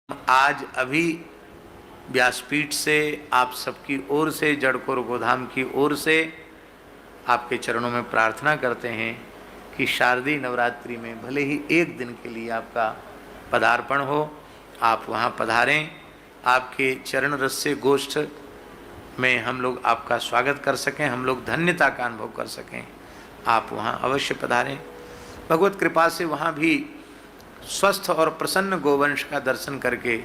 आज अभी व्यासपीठ से आप सबकी ओर से, जड़कोर गोधाम की ओर से आपके चरणों में प्रार्थना करते हैं कि शारदीय नवरात्रि में भले ही एक दिन के लिए आपका पदार्पण हो, आप वहाँ पधारें। आपके चरण रस से गोष्ठ में हम लोग आपका स्वागत कर सकें, हम लोग धन्यता का अनुभव कर सकें। आप वहाँ अवश्य पधारें। भगवत कृपा से वहाँ भी स्वस्थ और प्रसन्न गोवंश का दर्शन करके,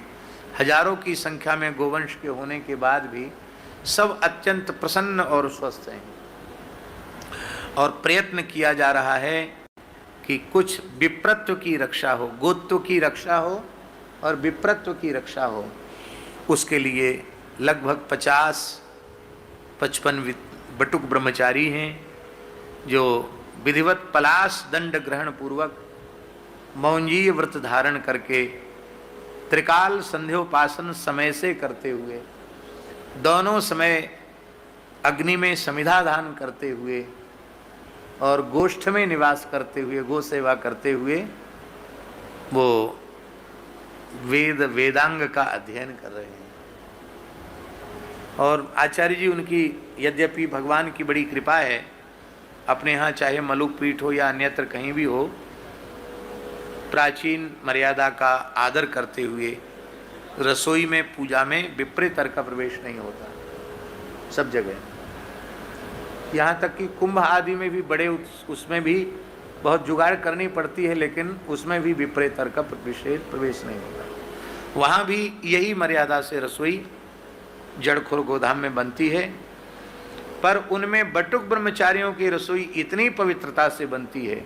हजारों की संख्या में गोवंश के होने के बाद भी सब अत्यंत प्रसन्न और स्वस्थ हैं। और प्रयत्न किया जा रहा है कि कुछ विप्रत्व की रक्षा हो, गोत्व की रक्षा हो और विप्रत्व की रक्षा हो। उसके लिए लगभग 50-55 बटुक ब्रह्मचारी हैं जो विधिवत पलाश दंड ग्रहण पूर्वक मौंजीय व्रत धारण करके त्रिकाल संध्योपासन समय से करते हुए, दोनों समय अग्नि में समिधा दान करते हुए और गोष्ठ में निवास करते हुए, गो सेवा करते हुए वो वेदांग का अध्ययन कर रहे हैं। और आचार्य जी उनकी, यद्यपि भगवान की बड़ी कृपा है, अपने यहाँ चाहे मलुक पीठ हो या अन्यत्र कहीं भी हो, प्राचीन मर्यादा का आदर करते हुए रसोई में, पूजा में विपरीत अर्घ का प्रवेश नहीं होता सब जगह। यहाँ तक कि कुंभ आदि में भी बड़े उसमें भी बहुत जुगाड़ करनी पड़ती है, लेकिन उसमें भी विपरीत अर्घ का प्रवेश नहीं होता। वहाँ भी यही मर्यादा से रसोई जड़खोर गोधाम में बनती है, पर उनमें बटुक ब्रह्मचारियों की रसोई इतनी पवित्रता से बनती है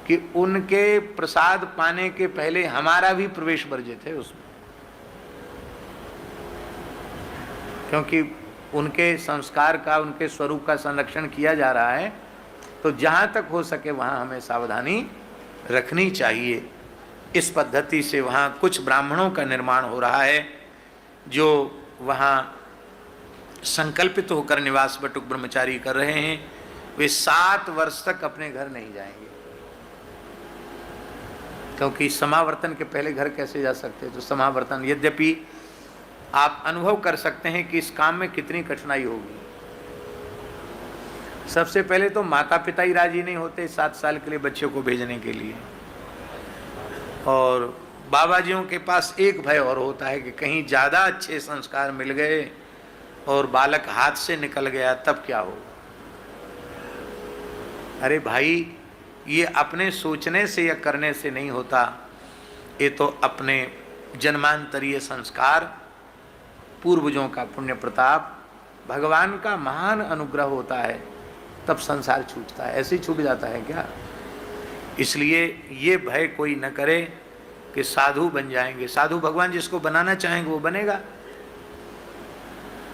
कि उनके प्रसाद पाने के पहले हमारा भी प्रवेश वर्जित है उसमें, क्योंकि उनके संस्कार का, उनके स्वरूप का संरक्षण किया जा रहा है। तो जहाँ तक हो सके वहाँ हमें सावधानी रखनी चाहिए। इस पद्धति से वहाँ कुछ ब्राह्मणों का निर्माण हो रहा है जो वहाँ संकल्पित होकर निवास बटुक ब्रह्मचारी कर रहे हैं। वे 7 वर्ष तक अपने घर नहीं जाएंगे, क्योंकि समावर्तन के पहले घर कैसे जा सकते। तो समावर्तन, यद्यपि आप अनुभव कर सकते हैं कि इस काम में कितनी कठिनाई होगी। सबसे पहले तो माता पिता ही राजी नहीं होते 7 साल के लिए बच्चों को भेजने के लिए, और बाबाजियों के पास एक भय और होता है कि कहीं ज़्यादा अच्छे संस्कार मिल गए और बालक हाथ से निकल गया तब क्या हो। अरे भाई, ये अपने सोचने से या करने से नहीं होता, ये तो अपने जन्मांतरीय संस्कार, पूर्वजों का पुण्य प्रताप, भगवान का महान अनुग्रह होता है, तब संसार छूटता है। ऐसे ही छूट जाता है क्या? इसलिए ये भय कोई न करे कि साधु बन जाएंगे। साधु भगवान जिसको बनाना चाहेंगे वो बनेगा।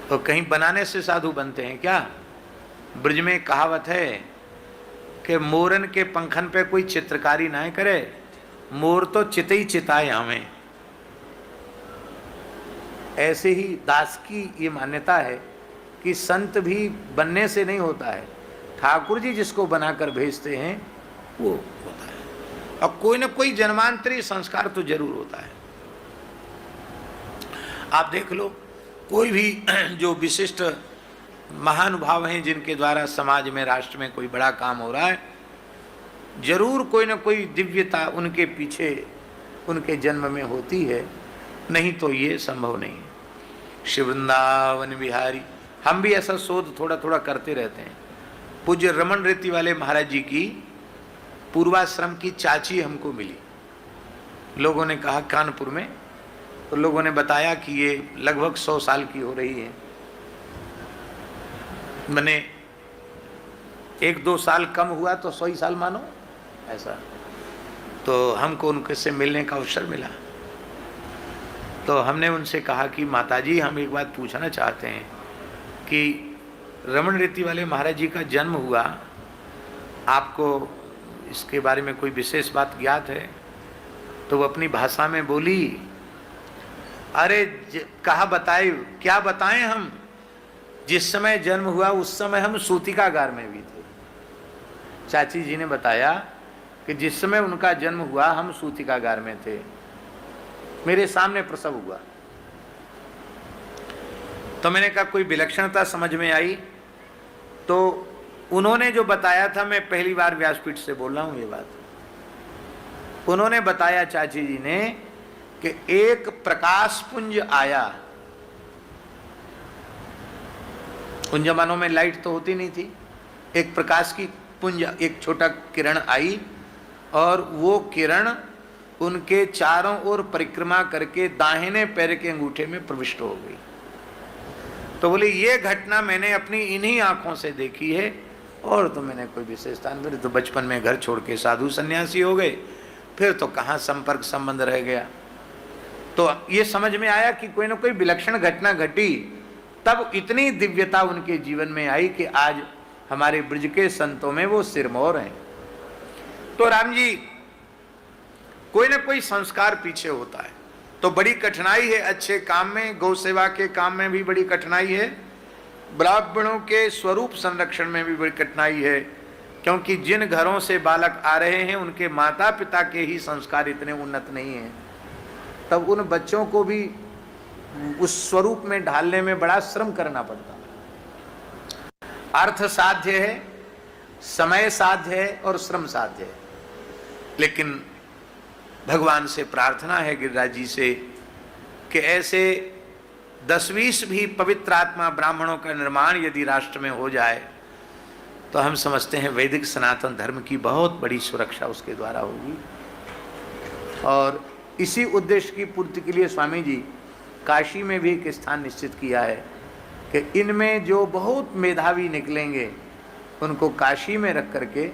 तो कहीं बनाने से साधु बनते हैं क्या? ब्रज में कहावत है कि मोरन के पंखन पे कोई चित्रकारी ना करे, मोर तो चित ही चिताए हमें। ऐसे ही दास की ये मान्यता है कि संत भी बनने से नहीं होता है, ठाकुर जी जिसको बनाकर भेजते हैं वो होता है। और कोई ना कोई जन्मांतरी संस्कार तो जरूर होता है। आप देख लो, कोई भी जो विशिष्ट महानुभाव हैं जिनके द्वारा समाज में, राष्ट्र में कोई बड़ा काम हो रहा है, जरूर कोई ना कोई दिव्यता उनके पीछे, उनके जन्म में होती है, नहीं तो ये संभव नहीं है। श्री वृंदावन बिहारी, हम भी ऐसा शोध थोड़ा थोड़ा करते रहते हैं। पूज्य रमन रेती वाले महाराज जी की पूर्वाश्रम की चाची हमको मिली। लोगों ने कहा कानपुर में, तो लोगों ने बताया कि ये लगभग 100 साल की हो रही है। मैंने 1-2 साल कम हुआ तो 100 साल मानो ऐसा। तो हमको उनके से मिलने का अवसर मिला, तो हमने उनसे कहा कि माताजी, हम एक बात पूछना चाहते हैं कि रमन रेती वाले महाराज जी का जन्म हुआ, आपको इसके बारे में कोई विशेष बात ज्ञात है? तो वो अपनी भाषा में बोली, अरे कहा बताए, क्या बताएं हम, जिस समय जन्म हुआ उस समय हम सूतिकागार में भी थे। चाची जी ने बताया कि जिस समय उनका जन्म हुआ हम सूतिकागार में थे। मेरे सामने प्रसव हुआ। तो मैंने कहा कोई विलक्षणता समझ में आई? तो उन्होंने जो बताया था, मैं पहली बार व्यासपीठ से बोल रहा हूं ये बात, उन्होंने बताया चाची जी ने कि एक प्रकाश पुंज आया। उन जमानों में लाइट तो होती नहीं थी। एक प्रकाश की पुंज, एक छोटा किरण आई और वो किरण उनके चारों ओर परिक्रमा करके दाहिने पैर के अंगूठे में प्रविष्ट हो गई। तो बोले ये घटना मैंने अपनी इन्हीं आंखों से देखी है, और तो मैंने कोई विशेषता नहीं। तो बचपन में घर छोड़ के साधु सन्यासी हो गए, फिर तो कहाँ संपर्क संबंध रह गया। तो ये समझ में आया कि कोई ना कोई विलक्षण घटना घटी, तब इतनी दिव्यता उनके जीवन में आई कि आज हमारे ब्रज के संतों में वो सिरमौर हैं। तो राम जी, कोई ना कोई संस्कार पीछे होता है। तो बड़ी कठिनाई है अच्छे काम में, गौ सेवा के काम में भी बड़ी कठिनाई है, ब्राह्मणों के स्वरूप संरक्षण में भी बड़ी कठिनाई है, क्योंकि जिन घरों से बालक आ रहे हैं उनके माता पिता के ही संस्कार इतने उन्नत नहीं हैं, तब उन बच्चों को भी उस स्वरूप में ढालने में बड़ा श्रम करना पड़ता है। अर्थ साध्य है, समय साध्य है और श्रम साध्य है। लेकिन भगवान से प्रार्थना है गिरिराज जी से कि ऐसे 10-20 भी पवित्र आत्मा ब्राह्मणों का निर्माण यदि राष्ट्र में हो जाए तो हम समझते हैं वैदिक सनातन धर्म की बहुत बड़ी सुरक्षा उसके द्वारा होगी। और इसी उद्देश्य की पूर्ति के लिए स्वामी जी काशी में भी एक स्थान निश्चित किया है कि इनमें जो बहुत मेधावी निकलेंगे उनको काशी में रख करके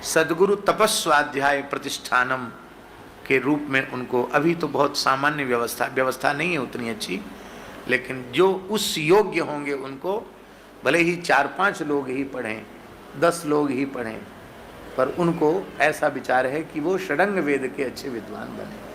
सद्गुरु तपस्वाध्याय प्रतिष्ठानम के रूप में उनको, अभी तो बहुत सामान्य व्यवस्था नहीं है उतनी अच्छी, लेकिन जो उस योग्य होंगे उनको भले ही 4-5 लोग ही पढ़ें, 10 लोग ही पढ़ें, पर उनको ऐसा विचार है कि वो षडंग वेद के अच्छे विद्वान बने।